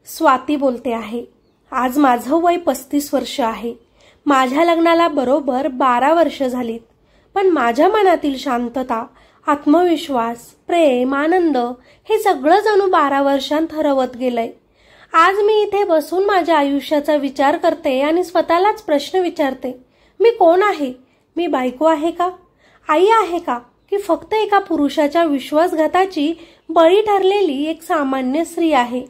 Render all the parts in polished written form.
स्वाती बोलते आहे। आज माझं वय 35 वर्ष आहे। माझ्या लग्नाला बरोबर 12 वर्ष झालीत, पण माझ्या मनातील शांतता, आत्मविश्वास, प्रेम, आनंद हे सगळं जणू 12 वर्षांत हरवत गेलंय। आज मी इथे बसून माझ्या आयुष्याचा विचार करते आणि स्वतःलाच प्रश्न विचारते, मी कोण आहे? मी बायको आहे का? आई आहे का? की फक्त एका पुरुषाच्या विश्वासघाताची बळी ठरलेली एक सामान्य स्त्री आहे?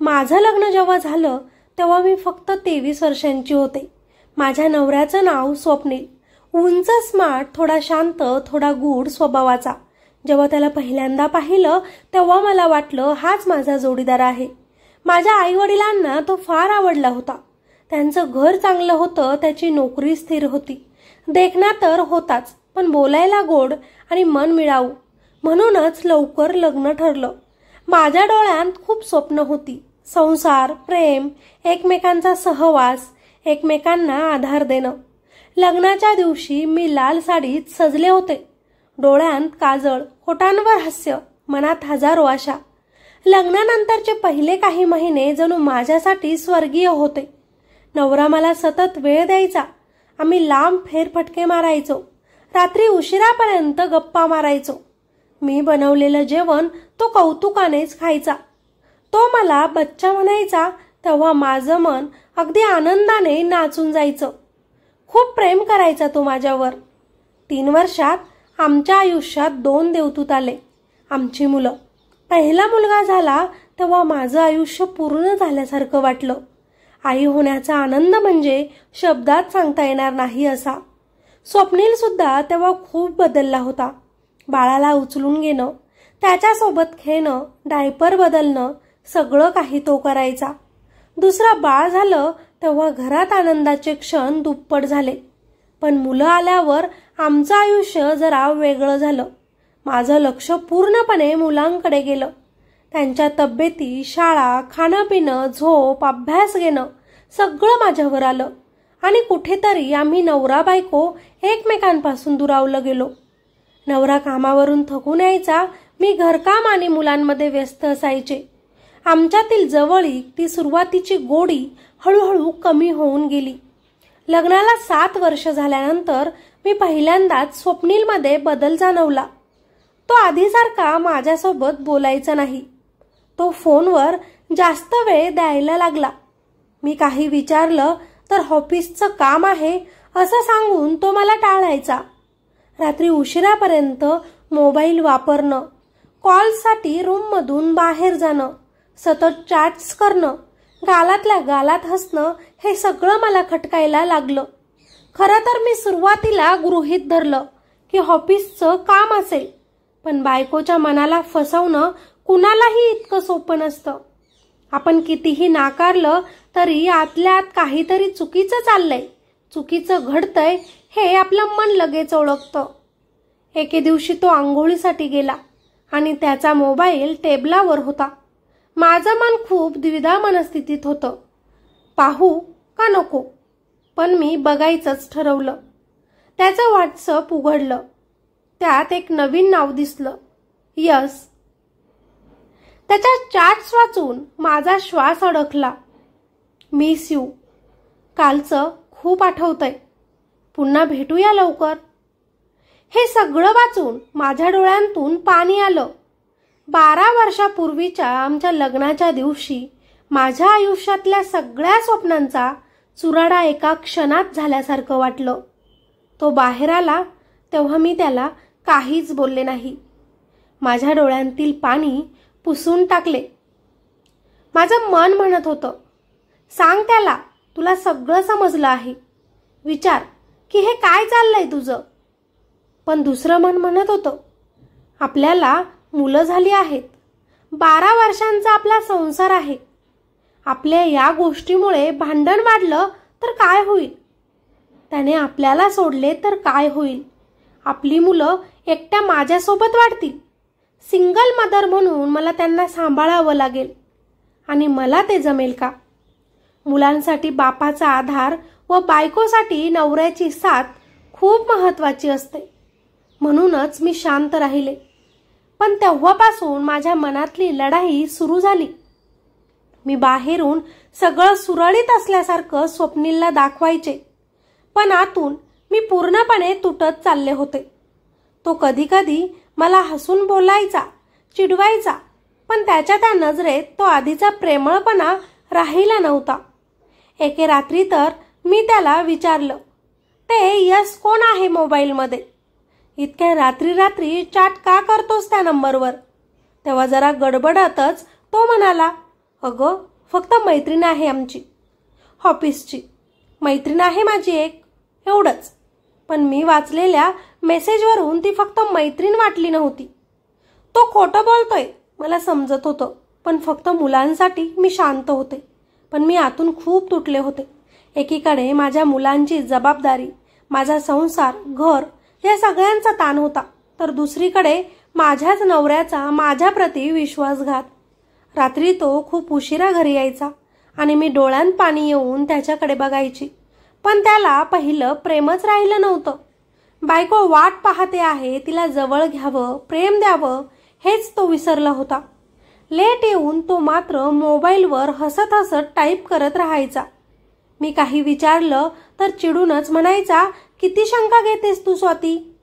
माझं लग्न जेव्हा झालं तेव्हा मी फक्त 23 वर्षांची होते। माझ्या नवऱ्याचं नाव स्वप्नील, उंच, स्मार्ट, थोडा शांत, थोडा गूढ स्वभावाचा। जेव्हा त्याला पहिल्यांदा पाहिलं तेव्हा मला वाटलं हाच माझा जोडीदार आहे। माझ्या आईवडिलांना तो फार आवडला होता। त्यांचं घर चांगलं होतं, त्याची नोकरी स्थिर होती, देखणा तर होताच, पण बोलायला गोड आणि मन मिळावू, म्हणूनच लवकर लग्न ठरलं। माझ्या डोळ्यात खूप स्वप्न होती, संसार, प्रेम, एकमेकांचा सहवास, एकमेकांना आधार देणं। लग्नाच्या दिवशी मी लाल साडीत सजले होते, डोळ्यांत काजळ, ओठांवर हास्य, मनात हजारो आशा। लग्नानंतरचे पहिले काही महिने जणू माझ्यासाठी स्वर्गीय होते। नवरा मला सतत वेळ द्यायचा, आम्ही लांब फेरफटके मारायचो, रात्री उशिरापर्यंत गप्पा मारायचो। मी बनवलेलं जेवण तो कौतुकानेच खायचा। तो मला बच्चा म्हणायचा तेव्हा माझं मन अगदी आनंदाने नाचून जायचं। खूप प्रेम करायचा तो माझ्यावर। 3 वर्षात आमच्या आयुष्यात 2 देवदूत आले, आमची मुलं। पहिला मुलगा झाला तेव्हा माझं आयुष्य पूर्ण झाल्यासारखं वाटलं। आई होण्याचा आनंद म्हणजे शब्दात सांगता येणार नाही असा। स्वप्नील सुद्धा तेव्हा खूप बदलला होता। बाळाला उचलून घेणं, त्याच्यासोबत खेळणं, डायपर बदलणं, सगळं काही तो करायचा। दुसरं बाळ झालं तेव्हा घरात आनंदाचे क्षण दुप्पट झाले, पण मुलं आल्यावर आमचं आयुष्य जरा वेगळं झालं। माझं लक्ष पूर्णपणे मुलांकडे गेलं। त्यांच्या तब्येती, शाळा, खाणं पिणं, झोप, अभ्यास घेणं सगळं माझ्यावर आलं आणि कुठेतरी आम्ही नवरा बायको एकमेकांपासून दुरावलं गेलो। नवरा कामावरून थकून यायचा, मी घरकाम आणि मुलांमध्ये व्यस्त असायचे। आमच्यातील जवळीक, ती सुरुवातीची गोडी हळूहळू कमी होऊन गेली। लग्नाला 7 वर्ष झाल्यानंतर मी पहिल्यांदाच स्वप्नीलमध्ये बदल जाणवला। तो आधीसारखा माझ्यासोबत बोलायचा नाही, तो फोनवर जास्त वेळ द्यायला लागला। मी काही विचारलं तर ऑफिसचं काम आहे असं सांगून तो मला टाळायचा। रात्री उशिरापर्यंत मोबाईल वापरणं, कॉलसाठी रूममधून बाहेर जाणं, सतत चॅट्स करणं, गालातल्या गालात हसणं हे सगळं मला खटकायला लागलं। खरं तर मी सुरुवातीला गृहीत धरलं की ऑफिसचं काम असेल, पण बायकोच्या मनाला फसवणं कुणालाही इतकं सोपं नसतं। आपण कितीही नाकारलं तरी आतल्या आत काहीतरी चुकीचं चाललंय, चुकीचं घडतंय हे आपलं मन लगेच ओळखतं। एके दिवशी तो आंघोळीसाठी गेला आणि त्याचा मोबाईल टेबलावर होता। माझं मन खूप द्विधा मनस्थितीत होतं, पाहू का नको, पण मी बघायचंच ठरवलं। त्याचं व्हॉट्सअप उघडलं, त्यात एक नवीन नाव दिसलं, यस। त्याच्या चॅट्स वाचून माझा श्वास अडकला। मिस यू, कालचं खूप आठवतंय, पुन्हा भेटूया लवकर। हे सगळं वाचून माझ्या डोळ्यांतून पाणी आलं। 12 वर्षापूर्वीच्या आमच्या लग्नाच्या दिवशी माझ्या आयुष्यातल्या सगळ्या स्वप्नांचा चुराडा एका क्षणात झाल्यासारखं वाटलं। तो बाहेर आला तेव्हा मी त्याला काहीच बोलले नाही, माझ्या डोळ्यांतील पाणी पुसून टाकले। माझं मन म्हणत होतं, सांग त्याला तुला सगळं समजलं आहे, विचार की हे काय चाललंय तुझं। पण दुसरं मन म्हणत होतं, आपल्याला मुलं झाली आहेत, 12 वर्षांचा आपला संसार आहे, आपल्या या गोष्टीमुळे भांडण वाढलं तर काय होईल, त्याने आपल्याला सोडले तर काय होईल, आपली मुलं एकट्या माझ्यासोबत वाढतील, सिंगल मदर म्हणून मला त्यांना सांभाळावं लागेल आणि मला ते जमेल का? मुलांसाठी बापाचा आधार व बायकोसाठी नवऱ्याची साथ खूप महत्त्वाची असते, म्हणूनच मी शांत राहिले। पण तेव्हापासून माझ्या मनातली लढाई सुरू झाली। मी बाहेरून सगळं सुरळीत असल्यासारखं स्वप्नीलला दाखवायचे, पण आतून मी पूर्णपणे तुटत चालले होते. तो कधी कधी मला हसून बोलायचा, चिडवायचा, पण त्याच्या त्या नजरेत तो आधीचा प्रेमळपणा राहिला नव्हता. एके रात्री तर मी त्याला विचारलं, ते यश कोण आहे मोबाईलमध्ये? इतक्या रात्री रात्री चॅट का करतोस त्या नंबरवर? तेव्हा जरा गडबडतच तो म्हणाला, अगं फक्त मैत्रीण आहे आमची, ऑफिसची मैत्रीण आहे माझी एक, एवढंच. पण मी वाचलेल्या मेसेजवरून ती फक्त मैत्रीण वाटली नव्हती. तो खोटं बोलतोय मला समजत होतं, पण फक्त मुलांसाठी मी शांत होते. पण मी आतून खूप तुटले होते. एकीकडे माझ्या मुलांची जबाबदारी, माझा संसार, घर या सगळ्यांचा ताण होता, तर दुसरीकडे माझ्याच नवऱ्याचा माझ्याप्रती विश्वासघात. रात्री तो खूप उशिरा घरी यायचा आणि मी डोळ्यात पाणी येऊन त्याच्याकडे बघायची, पण त्याला पहिलं प्रेमच राहिलं नव्हतं. बायको वाट पाहते आहे, तिला जवळ घ्यावं, प्रेम द्यावं, हेच तो विसरला होता. लेट येऊन तो मात्र मोबाईलवर हसत हसत टाईप करत राहायचा. मी काही विचारलं तर चिडूनच म्हणायचा, किती शंका घेतेस तू स्वाती?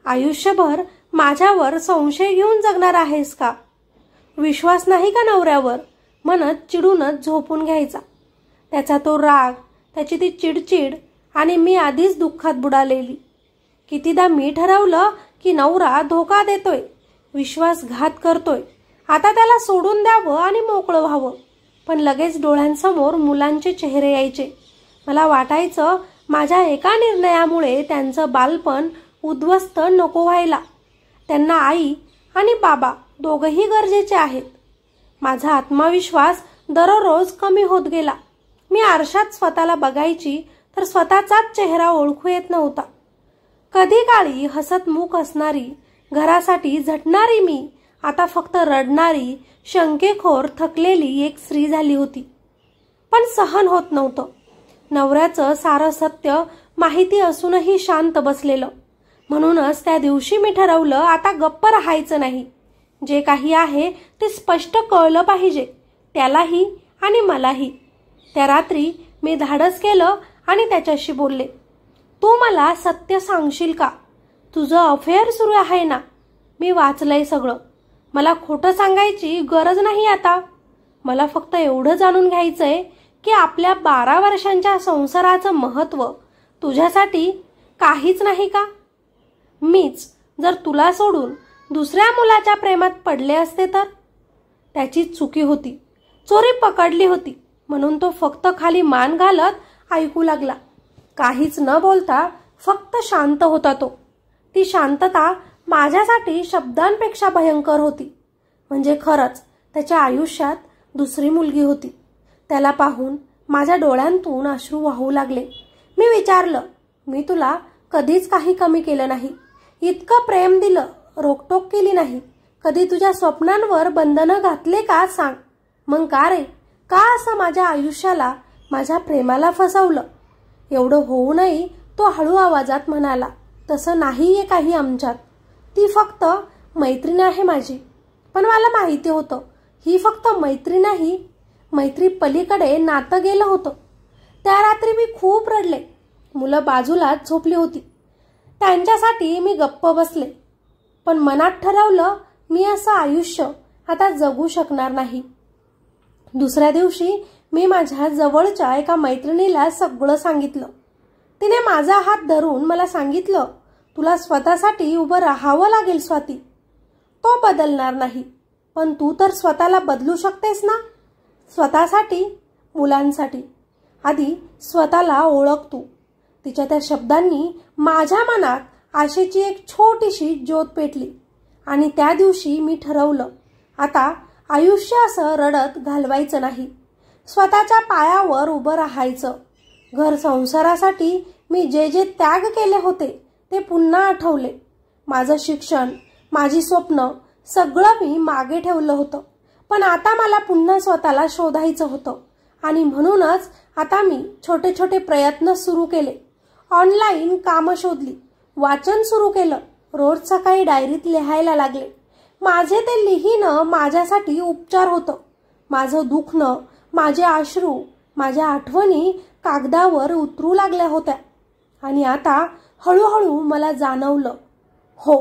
आयुष्यभर माझ्यावर संशय घेऊन जगणार आहेस का? विश्वास नाही का नवऱ्यावर? म्हणत चिडूनच झोपून घ्यायचा. त्याचा तो राग, त्याची ती चिडचिड आणि मी आधीच दुःखात बुडालेली. कितीदा मी ठरवलं की नवरा धोका देतोय, विश्वासघात करतोय, आता त्याला सोडून द्यावं आणि मोकळं व्हावं, पण लगेच डोळ्यांसमोर मुलांचे चेहरे यायचे. मला वाटायचं माझ्या एका निर्णयामुळे त्यांचं बालपण उद्ध्वस्त नको व्हायला. त्यांना आई आणि बाबा दोघंही गरजेचे आहेत. माझा आत्मविश्वास दररोज कमी होत गेला. मी आरशात स्वतःला बघायची तर स्वतःचाच चेहरा ओळखू येत नव्हता. कधी काळी हसतमुख असणारी, घरासाठी झटणारी मी आता फक्त रडणारी, शंकेखोर, थकलेली एक स्त्री झाली होती. पण सहन होत नव्हतं. नवऱ्याचं सारं सत्य माहिती असूनही शांत बसलेलं. म्हणूनच त्या दिवशी मी ठरवलं, आता गप्प राहायचं नाही. जे काही आहे ते स्पष्ट कळलं पाहिजे, त्यालाही आणि मलाही. त्या रात्री मी धाडस केलं आणि त्याच्याशी बोलले, तू मला सत्य सांगशील का? तुझं अफेअर सुरू आहे ना? मी वाचलंय सगळं. मला खोटं सांगायची गरज नाही आता. मला फक्त एवढं जाणून घ्यायचंय की आपल्या 12 वर्षांच्या संसाराचं महत्त्व तुझ्यासाठी काहीच नाही का? मीच जर तुला सोडून दुसऱ्या मुलाच्या प्रेमात पडले असते तर? त्याची चुकी होती, चोरी पकडली होती, म्हणून तो फक्त खाली मान घालत ऐकू लागला. काहीच न बोलता फक्त शांत होता तो. ती शांतता माझ्यासाठी शब्दांपेक्षा भयंकर होती. म्हणजे खरंच त्याच्या आयुष्यात दुसरी मुलगी होती. त्याला पाहून माझ्या डोळ्यांतून अश्रू वाहू लागले. मी विचारलं, मी तुला कधीच काही कमी केलं नाही, इतकं प्रेम दिलं, रोकटोक केली नाही, कधी तुझ्या स्वप्नांवर बंधनं घातले का सांग? मग का रे, का असं माझ्या आयुष्याला, माझ्या प्रेमाला फसवलं? एवढं होऊनही तो हळू आवाजात म्हणाला, तसं नाहीये काही आमच्यात. ती फक्त मैत्रीण आहे माझी. पण मला माहिती होतं ही फक्त मैत्री नाही, मैत्री पलीकडे नातं गेलं होतं. त्या रात्री मी खूप रडले. मुलं बाजूलाच झोपली होती. त्यांच्यासाठी मी गप्प बसले. पण मनात ठरवलं, मी असं आयुष्य आता जगू शकणार नाही. दुसऱ्या दिवशी मी माझ्या जवळच्या एका मैत्रिणीला सगळं सांगितलं. तिने माझा हात धरून मला सांगितलं, तुला स्वतःसाठी उभं राहावं लागेल स्वाती. तो बदलणार नाही, पण तू तर स्वतःला बदलू शकतेस ना? स्वतःसाठी, मुलांसाठी. आधी स्वतःला ओळख तू. तिच्या त्या शब्दांनी माझ्या मनात आशेची एक छोटीशी ज्योत पेटली. आणि त्या दिवशी मी ठरवलं, आता आयुष्य असं रडत घालवायचं नाही. स्वतःच्या पायावर उभं राहायचं. घर संसारासाठी मी जे जे त्याग केले होते ते पुन्हा आठवले. माझं शिक्षण, माझी स्वप्न सगळं मी मागे ठेवलं होतं. पण आता मला पुन्हा स्वतःला शोधायचं होतं. आणि म्हणूनच आता मी छोटे छोटे प्रयत्न सुरू केले. ऑनलाईन कामं शोधली, वाचन सुरू केलं, रोज सकाळी डायरीत लिहायला लागले. माझे ते लिहिणं माझ्यासाठी उपचार होतं. माझं दुखणं, माझे अश्रू, माझ्या आठवणी कागदावर उतरू लागल्या होत्या. आणि आता हळूहळू मला जाणवलं, हो,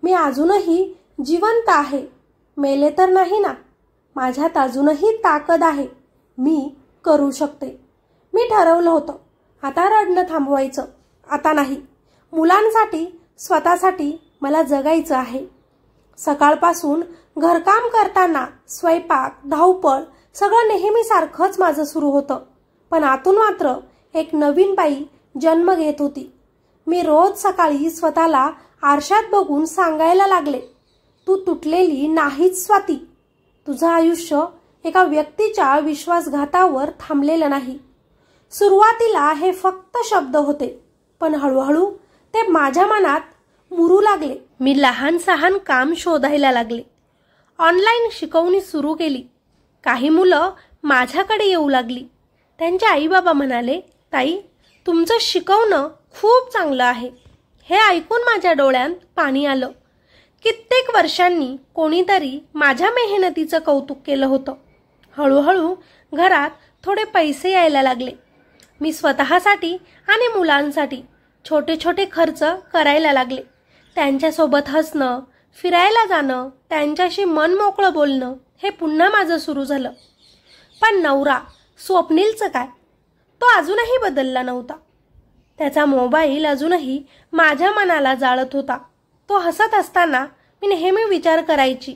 मी अजूनही जिवंत आहे. मेले तर नाही ना. माझ्यात अजूनही ताकद आहे. मी करू शकते. मी ठरवलं होतं, आता रडणं थांबवायचं. आता नाही. मुलांसाठी, स्वतःसाठी मला जगायचं आहे. सकाळपासून घरकाम करताना स्वयंपाक, धावपळ सगळं नेहमीसारखंच माझं सुरू होतं. पण आतून मात्र एक नवीन बाई जन्म घेत होती. मी रोज सकाळी स्वतःला आरशात बघून सांगायला लागले, तू तुटलेली नाहीच स्वाती. तुझं आयुष्य एका व्यक्तीच्या विश्वासघातावर थांबलेलं नाही. सुरुवातीला हे फक्त शब्द होते, पण हळूहळू ते माझ्या मनात मुरू लागले. मी लहान सहान काम शोधायला लागले. ऑनलाईन शिकवणी सुरू केली. काही मुलं माझ्याकडे येऊ लागली. त्यांचे आई बाबा म्हणाले, ताई, तुमचं शिकवणं खूप चांगलं आहे. हे ऐकून माझ्या डोळ्यात पाणी आलं. कित्येक वर्षांनी कोणीतरी माझ्या मेहनतीचं कौतुक केलं होतं. हळूहळू घरात थोडे पैसे यायला लागले. मी स्वतःसाठी आणि मुलांसाठी छोटे छोटे खर्च करायला लागले. त्यांच्यासोबत हसणं, फिरायला जाणं, त्यांच्याशी मन मोकळं बोलणं हे पुन्हा माझं सुरू झालं. पण नवरा स्वप्नीलचं काय? तो अजूनही बदलला नव्हता. त्याचा मोबाईल अजूनही माझ्या मनाला जाळत होता. तो हसत असताना मी नेहमी विचार करायची,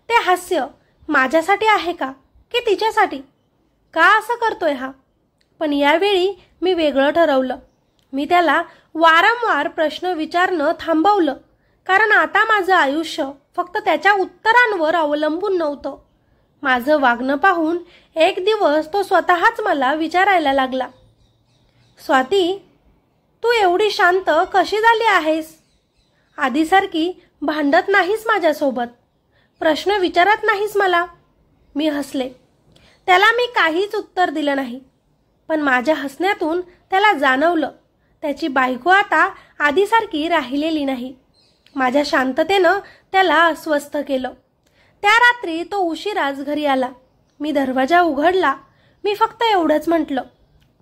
ते हास्य माझ्यासाठी आहे का की तिच्यासाठी? का असं करतोय हा? पण यावेळी मी वेगळं ठरवलं. मी त्याला वारंवार प्रश्न विचारणं थांबवलं, कारण आता माझं आयुष्य फक्त त्याच्या उत्तरांवर अवलंबून नव्हतं. माझं वागणं पाहून एक दिवस तो स्वतःच मला विचारायला लागला, स्वाती, तू एवढी शांत कशी झाली आहेस? आधीसारखी भांडत नाहीस माझ्यासोबत, प्रश्न विचारत नाहीस मला. मी हसले. त्याला मी काहीच उत्तर दिलं नाही, पण माझ्या हसण्यातून त्याला जाणवलं, त्याची बायको आता आधीसारखी राहिलेली नाही. माझ्या शांततेनं त्याला अस्वस्थ केलं. त्या रात्री तो उशिराच घरी आला. मी दरवाजा उघडला. मी फक्त एवढंच म्हटलं,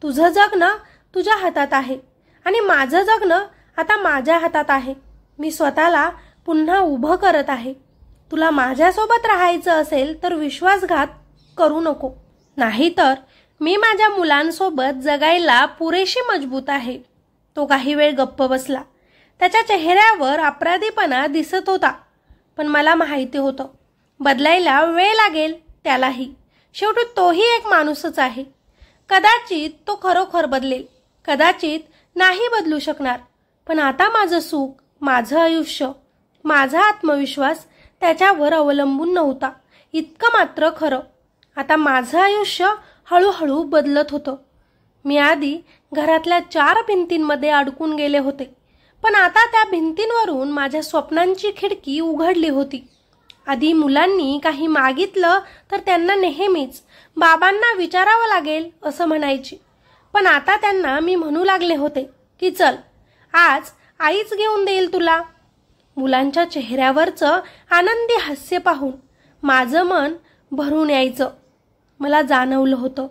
तुझं जगणं तुझ्या हातात आहे आणि माझं जगणं आता माझ्या हातात आहे. मी स्वतःला पुन्हा उभं करत आहे. तुला माझ्यासोबत राहायचं असेल तर विश्वासघात करू नको, नाहीतर मी माझ्या मुलांसोबत जगायला पुरेशी मजबूत आहे. तो काही वेळ गप्प बसला. त्याच्या चेहऱ्यावर अपराधीपणा दिसत होता, पण मला माहिती होतं बदलायला वेळ लागेल त्यालाही. शेवटी तोही एक माणूसच आहे. कदाचित तो खरोखर बदलेल, कदाचित नाही बदलू शकणार. पण आता माझं सुख, माझं आयुष्य, माझा आत्मविश्वास त्याच्यावर अवलंबून नव्हता. इतकं मात्र खरं, आता माझं आयुष्य हळूहळू बदलत होतं. मी आधी घरातल्या 4 भिंतींमध्ये अडकून गेले होते, पण आता त्या भिंतींवरून माझ्या स्वप्नांची खिडकी उघडली होती. आधी मुलांनी काही मागितलं तर त्यांना नेहमीच बाबांना विचारावं लागेल असं म्हणायची, पण आता त्यांना मी म्हणू लागले होते की चल, आज आईच घेऊन देईल तुला. मुलांच्या चेहऱ्यावरचं आनंदी हास्य पाहून माझं मन भरून यायचं. मला जाणवलं होतं,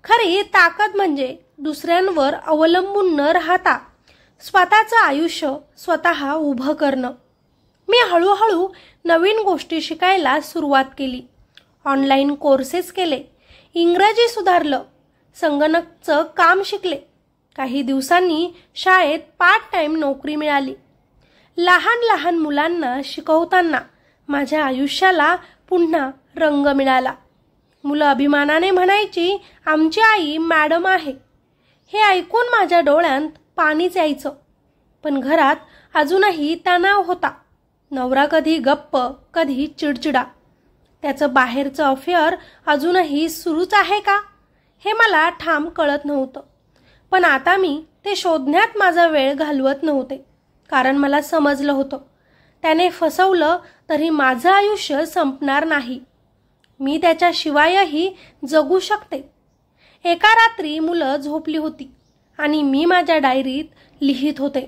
खरी ताकद म्हणजे दुसऱ्यांवर अवलंबून न राहता स्वतःचं आयुष्य स्वतः उभं करणं. मी हळूहळू नवीन गोष्टी शिकायला सुरुवात केली. ऑनलाईन कोर्सेस केले, इंग्रजी सुधारलं, संगणकचं काम शिकले. काही दिवसांनी शाळेत पार्ट टाइम नोकरी मिळाली. लहान लहान मुलांना शिकवताना माझ्या आयुष्याला पुन्हा रंग मिळाला. मुलं अभिमानाने म्हणायची, आमची आई मॅडम आहे. हे ऐकून माझ्या डोळ्यात पाणीच यायचं. पण घरात अजूनही तणाव होता. नवरा कधी गप्प, कधी चिडचिडा. त्याचं बाहेरचं अफेअर अजूनही सुरूच आहे का हे मला ठाम कळत नव्हतं. पण आता मी ते शोधण्यात माझा वेळ घालवत नव्हते, कारण मला समजलं होतं त्याने फसवलं तरी माझं आयुष्य संपणार नाही. मी त्याच्याशिवायही जगू शकते. एका रात्री मुलं झोपली होती आणि मी माझ्या डायरीत लिहित होते.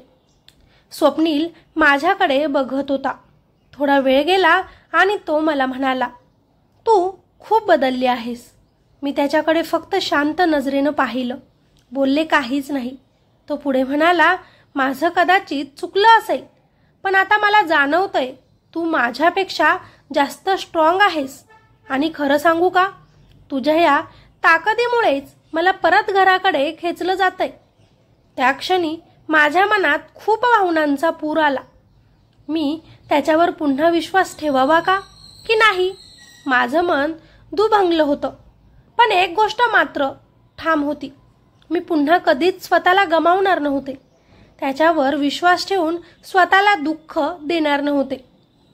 स्वप्नील माझ्याकडे बघत होता. थोडा वेळ गेला आणि तो मला म्हणाला, तू खूप बदलली आहेस. मी त्याच्याकडे फक्त शांत नजरेनं पाहिलं, बोलले काहीच नाही. तो पुढे म्हणाला, माझं कदाचित चुकलं असेल, पण आता मला जाणवतंय तू माझ्यापेक्षा जास्त स्ट्रॉंग आहेस. आणि खरं सांगू का, तुझ्या या ताकदीमुळेच मला परत घराकडे खेचलं जातंय. त्या क्षणी माझ्या मनात खूप भावनांचा पूर आला. मी त्याच्यावर पुन्हा विश्वास ठेवावा का की नाही, माझं मन दुभंगलं होतं. पण एक गोष्ट मात्र ठाम होती, मी पुन्हा कधीच स्वतःला गमावणार नव्हते. त्याच्यावर विश्वास ठेवून स्वतःला दुःख देणार नव्हते.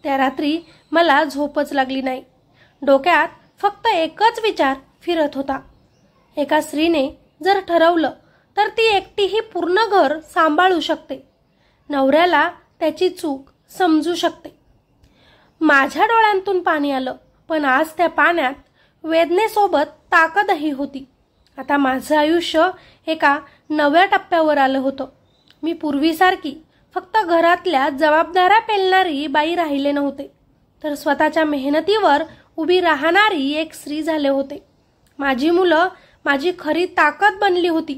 त्या रात्री मला झोपच लागली नाही. डोक्यात फक्त एकच विचार फिरत होता, एका स्त्रीने जर ठरवलं तर ती एकटीही पूर्ण घर सांभाळू शकते. नवऱ्याला त्याची चूक समजू शकते. माझ्या डोळ्यांतून पाणी आलं, पण आज त्या पाण्यात वेदनेसोबत ताकदही होती. आता माझं आयुष्य एका नव्या टप्प्यावर आलं होतं. मी पूर्वीसारखी फक्त घरातल्या जबाबदाऱ्या पेलणारी बाई राहिले नव्हते, तर स्वतःच्या मेहनतीवर उभी राहणारी एक स्त्री झाले होते. माझी मुलं माझी खरी ताकद बनली होती.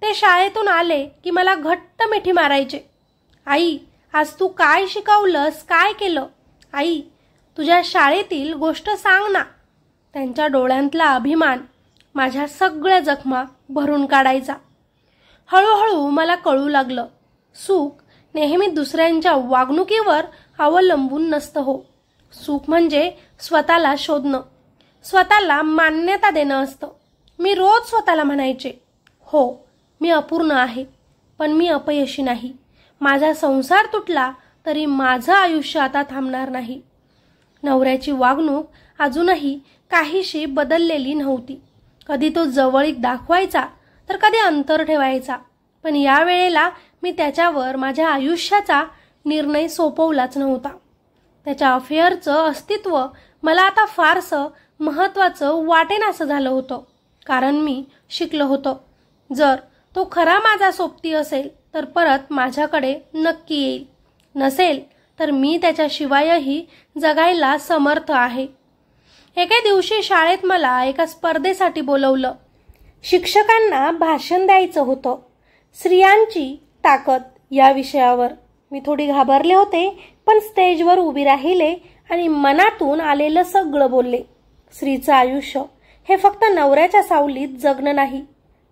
ते शाळेतून आले की मला घट्ट मिठी मारायचे. आई, आज तू काय शिकवलंस, काय केलं? आई, तुझ्या शाळेतील गोष्ट सांग ना. त्यांच्या डोळ्यांतला अभिमान माझ्या सगळ्या जखमा भरून काढायचा. हळूहळू मला कळू लागलं, सुख नेहमी दुसऱ्यांच्या वागणुकीवर अवलंबून नसतं हो. सुख म्हणजे स्वतःला शोधणं, स्वतःला मान्यता देणं असतं. मी रोज स्वतःला म्हणायचे, हो मी अपूर्ण आहे, पण मी अपयशी नाही. माझा संसार तुटला तरी माझं आयुष्य आता थांबणार नाही. नवऱ्याची वागणूक अजूनही काहीशी बदललेली नव्हती. कधी तो जवळीक दाखवायचा तर कधी अंतर ठेवायचा, पण या वेळेला मी त्याच्यावर माझ्या आयुष्याचा निर्णय सोपवलाच नव्हता. त्याच्या अफेअरचं अस्तित्व मला आता फारसं महत्त्वाचं वाटेनासं झालं होतं, कारण मी शिकलं होतं, जर तो खरा माझा सोबती असेल तर परत माझ्याकडे नक्की येईल, नसेल तर मी त्याच्याशिवायही जगायला समर्थ आहे. एके दिवशी शाळेत मला एका स्पर्धेसाठी बोलवलं. शिक्षकांना भाषण द्यायचं होतं, स्त्रियांची ताकद या विषयावर. मी थोडी घाबरले होते, पण स्टेजवर उभी राहिले आणि मनातून आलेलं सगळं बोलले. स्त्रीचं आयुष्य हे फक्त नवऱ्याच्या सावलीत जगणं नाही.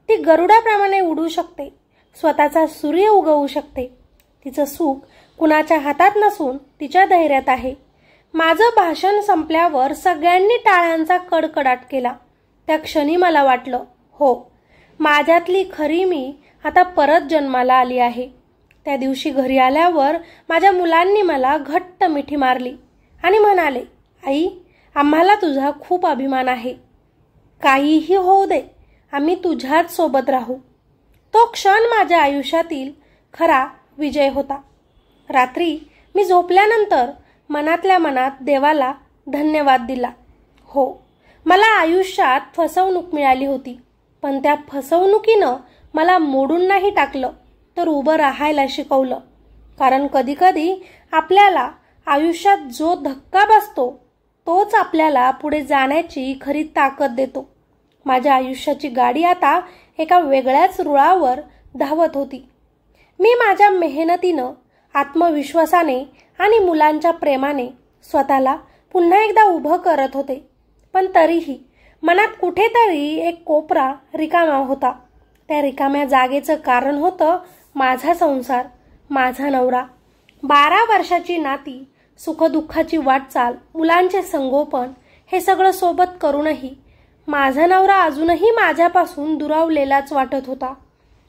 ती गरुडाप्रमाणे उडू शकते, स्वतःचा सूर्य उगवू शकते. तिचं सुख कुणाच्या हातात नसून तिच्या धैर्यात आहे. माझं भाषण संपल्यावर सगळ्यांनी टाळ्यांचा कडकडाट केला. त्या क्षणी मला वाटलं, हो, माझ्यातली खरी मी आता परत जन्माला आली आहे. त्या दिवशी घरी आल्यावर माझ्या मुलांनी मला घट्ट मिठी मारली आणि म्हणाले, आई, आम्हाला तुझा खूप अभिमान आहे. काहीही होऊ दे, आम्ही तुझ्याच सोबत राहू. तो क्षण माझ्या आयुष्यातील खरा विजय होता. रात्री मी झोपल्यानंतर मनातल्या मनात देवाला धन्यवाद दिला. हो, मला आयुष्यात फसवणूक मिळाली होती, पण त्या फसवणुकीनं मला मोडून नाही टाकलं, तर उभं राहायला शिकवलं. कारण कधीकधी आपल्याला आयुष्यात जो धक्का बसतो तोच आपल्याला पुढे जाण्याची खरी ताकद देतो. माझ्या आयुष्याची गाडी आता एका वेगळ्याच रुळावर धावत होती. मी माझ्या मेहनतीनं, आत्मविश्वासाने आणि मुलांच्या प्रेमाने स्वतःला पुन्हा एकदा उभं करत होते. पण तरीही मनात कुठेतरी एक कोपरा रिकामा होता. त्या रिकाम्या जागेचं कारण होतं माझा संसार, माझा नवरा. 12 वर्षाची नाती, सुखदुःखाची वाटचाल, मुलांचे संगोपन, हे सगळं सोबत करूनही माझा नवरा अजूनही माझ्यापासून दुरावलेलाच वाटत होता.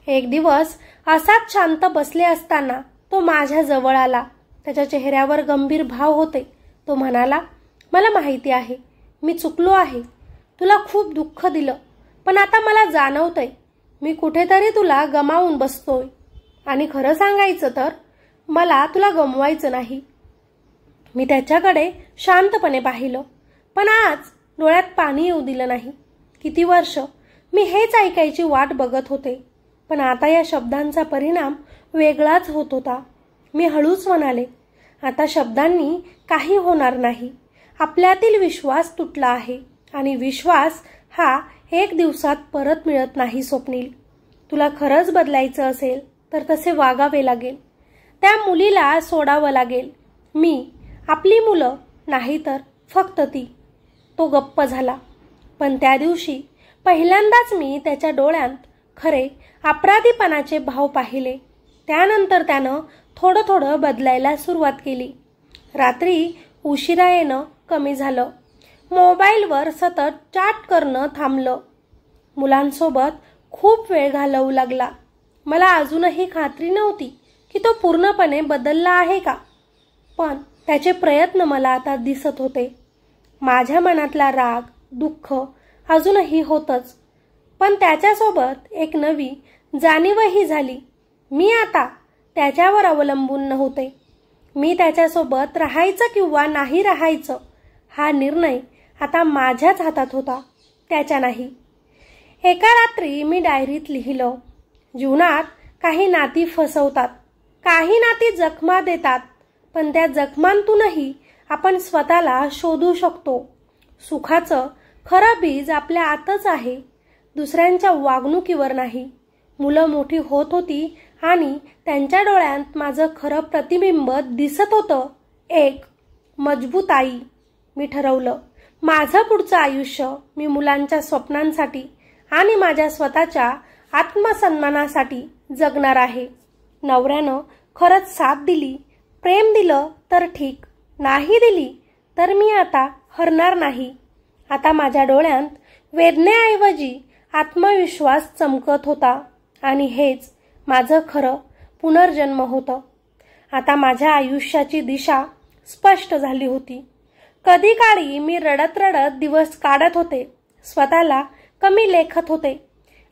एक दिवस असाच शांत बसले असताना तो माझ्या जवळ आला. त्याच्या चेहऱ्यावर गंभीर भाव होते. तो म्हणाला, मला माहिती आहे, मी चुकलो आहे, तुला खूप दुःख दिलं, पण आता मला जाणवतंय मी कुठेतरी तुला गमावून बसतोय. आणि खरं सांगायचं तर मला तुला गमवायचं नाही. मी त्याच्याकडे शांतपणे पाहिलं, पण आज डोळ्यात पाणी येऊ दिलं नाही. किती वर्ष मी हेच ऐकायची वाट बघत होते, पण आता या शब्दांचा परिणाम वेगळाच होत होता. मी हळूच म्हणाले, आता शब्दांनी काही होणार नाही. आपल्यातील विश्वास तुटला आहे आणि विश्वास हा एक दिवसात परत मिळत नाही स्वप्नील. तुला खरंच बदलायचं असेल तर तसे वागावे लागेल. त्या मुलीला सोडावं लागेल. मी, आपली मुलं, नाही तर फक्त ती. तो गप्प झाला. पण त्या दिवशी पहिल्यांदाच मी त्याच्या डोळ्यात खरे अपराधीपणाचे भाव पाहिले. त्यानंतर त्यानं थोडं थोडं बदलायला सुरुवात केली. रात्री उशिरा येणं कमी झालं. मोबाईलवर सतत चॅट करणं थांबलं. मुलांसोबत खूप वेळ घालवू लागला. मला अजूनही खात्री नव्हती की तो पूर्णपणे बदलला आहे का, पण त्याचे प्रयत्न मला आता दिसत होते. माझ्या मनातला राग, दुःख अजूनही होतच, पण त्याच्यासोबत एक नवी जाणीवही झाली. मी आता त्याच्यावर अवलंबून नव्हते. मी त्याच्यासोबत राहायचं किंवा नाही राहायचं हा निर्णय आता माझ्याच हातात होता, त्याच्या नाही. एका रात्री मी डायरीत लिहिलं, जीवनात काही नाती फसवतात, काही नाती जखमा देतात, पण त्या जखमांतूनही आपण स्वतःला शोधू शकतो. सुखाचं खरं बीज आपल्या आतच आहे, दुसऱ्यांच्या वागणुकीवर नाही. मुलं मोठी होत होती आणि त्यांच्या डोळ्यात माझं खरं प्रतिबिंब दिसत होतं. एक मजबूत आई. मी ठरवलं, माझं पुढचं आयुष्य मी मुलांच्या स्वप्नांसाठी आणि माझ्या स्वतःच्या आत्मसन्मानासाठी जगणार आहे. नवऱ्यानं खरंच साथ दिली, प्रेम दिलं तर ठीक, नाही दिली तर मी आता हरणार नाही. आता माझ्या डोळ्यात वेदनेऐवजी आत्मविश्वास चमकत होता आणि हेच माझं खरं पुनर्जन्म होतं. आता माझ्या आयुष्याची दिशा स्पष्ट झाली होती. कधी काळी मी रडत रडत दिवस काढत होते, स्वतःला कमी लेखत होते.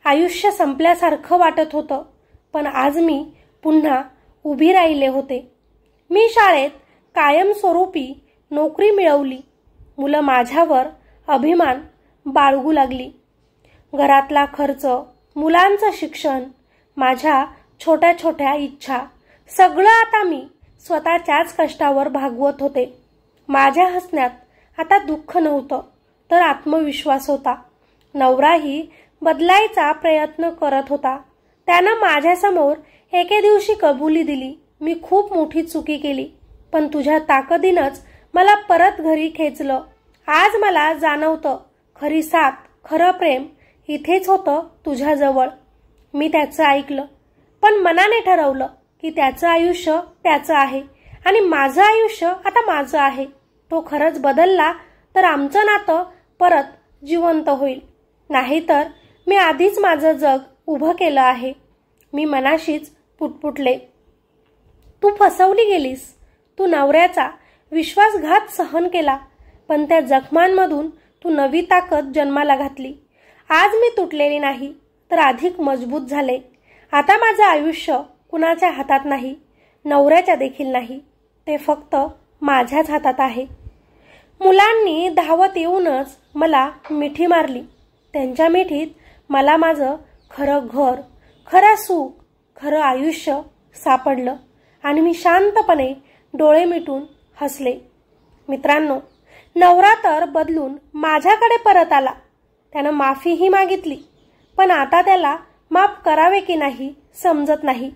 आयुष्य संपल्यासारखं वाटत होतं, पण आज मी पुन्हा उभी राहिले होते. मी शाळेत कायमस्वरूपी नोकरी मिळवली. मुलं माझ्यावर अभिमान बाळगू लागली. घरातला खर्च, मुलांचं शिक्षण, माझ्या छोट्या छोट्या इच्छा सगळं आता मी स्वतःच्याच कष्टावर भागवत होते. माझ्या हसण्यात आता दुःख नव्हतं तर आत्मविश्वास होता. नवराही बदलायचा प्रयत्न करत होता. त्यानं माझ्यासमोर एके दिवशी कबुली दिली, मी खूप मोठी चुकी केली, पण तुझ्या ताकदीनंच मला परत घरी खेचलं. आज मला जाणवतं, खरी साथ, खरं प्रेम इथेच होतं तुझ्याजवळ. मी त्याचं ऐकलं, पण मनाने ठरवलं की त्याचं आयुष्य त्याचं आहे आणि माझं आयुष्य आता माझं आहे. तो खरंच बदलला तर आमचं नातं परत जिवंत होईल, नाहीतर मी आधीच माझं जग उभं केलं आहे. मी मनाशीच पुटपुटले, तू फसवली गेलीस. तू नवऱ्याचा विश्वासघात सहन केला, पण त्या जखमांमधून तू नवी ताकद जन्माला घातली. आज मी तुटलेली नाही तर अधिक मजबूत झाले. आता माझं आयुष्य कुणाच्या हातात नाही, नवऱ्याच्या देखील नाही, ते फक्त माझ्याच हातात आहे. मुलांनी धावत येऊनच मला मिठी मारली. त्यांच्या मिठीत मला माझं खरं घर, खरं सुख, खरं आयुष्य सापडलं आणि मी शांतपणे डोळे मिटून हसले. मित्रांनो, नवरा तर बदलून माझ्याकडे परत आला. त्यानं माफीही मागितली, पण आता त्याला माफ करावे की नाही समजत नाही.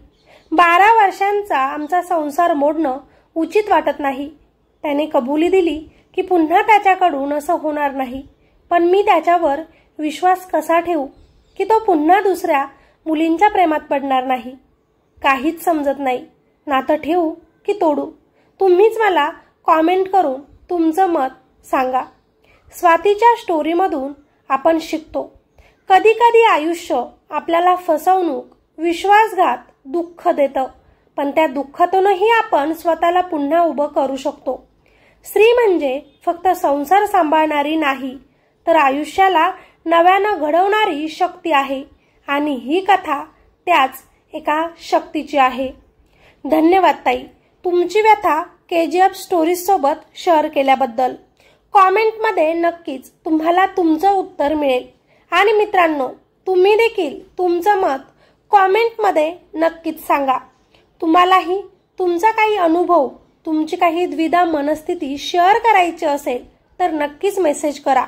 12 वर्षांचा आमचा संसार मोडणं उचित वाटत नाही. त्याने कबुली दिली की पुन्हा त्याच्याकडून असं होणार नाही, पण मी त्याच्यावर विश्वास कसा ठेवू की तो पुन्हा दुसऱ्या मुलींच्या प्रेमात पडणार नाही. काहीच समजत नाही, नातं ठेवू की तोडू. तुम्हीच मला कॉमेंट करून तुमचं मत सांगा. स्वातीच्या स्टोरीमधून आपण शिकतो, कधी कधी आयुष्य आपल्याला फसवणूक, विश्वासघात, दुःख देतं, पण त्या दुःखातूनही आपण स्वतःला पुन्हा उभं करू शकतो. स्त्री म्हणजे फक्त संसार सांभाळणारी नाही, तर आयुष्याला नव्यानं घडवणारी शक्ती आहे आणि ही कथा त्याच एका शक्तीची आहे. धन्यवाद ताई, तुमची व्यथा KGF स्टोरीज सोबत शेअर केल्याबद्दल. कॉमेंटमध्ये नक्कीच तुम्हाला तुमचं उत्तर मिळेल. आणि मित्रांनो, तुम्ही देखील तुमचं मत कॉमेंटमध्ये नक्कीच सांगा. तुम्हालाही तुमचा काही अनुभव, तुमची काही द्विधा मनस्थिती शेअर करायची असेल तर नक्कीच मेसेज करा.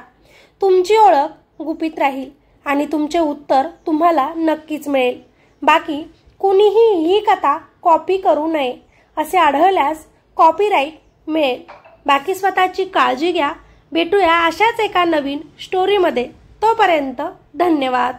तुमची ओळख गुपित राहील आणि तुमचे उत्तर तुम्हाला नक्कीच मिळेल. बाकी कुणीही ही कथा कॉपी करू नये. असे आढळल्यास कॉपीराईट मिळेल. बाकी स्वतःची काळजी घ्या. भेटूया अशाच एका नवीन स्टोरीमध्ये. तोपर्यंत धन्यवाद.